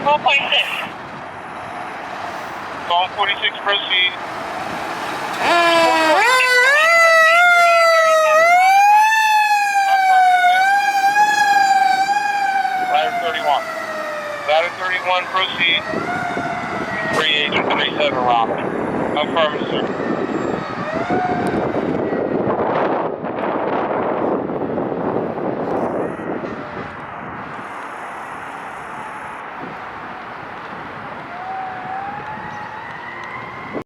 12.6. Call 46, proceed. 31. Ladder 31, proceed. 3 agent 37 Rock. Affirmative, sir.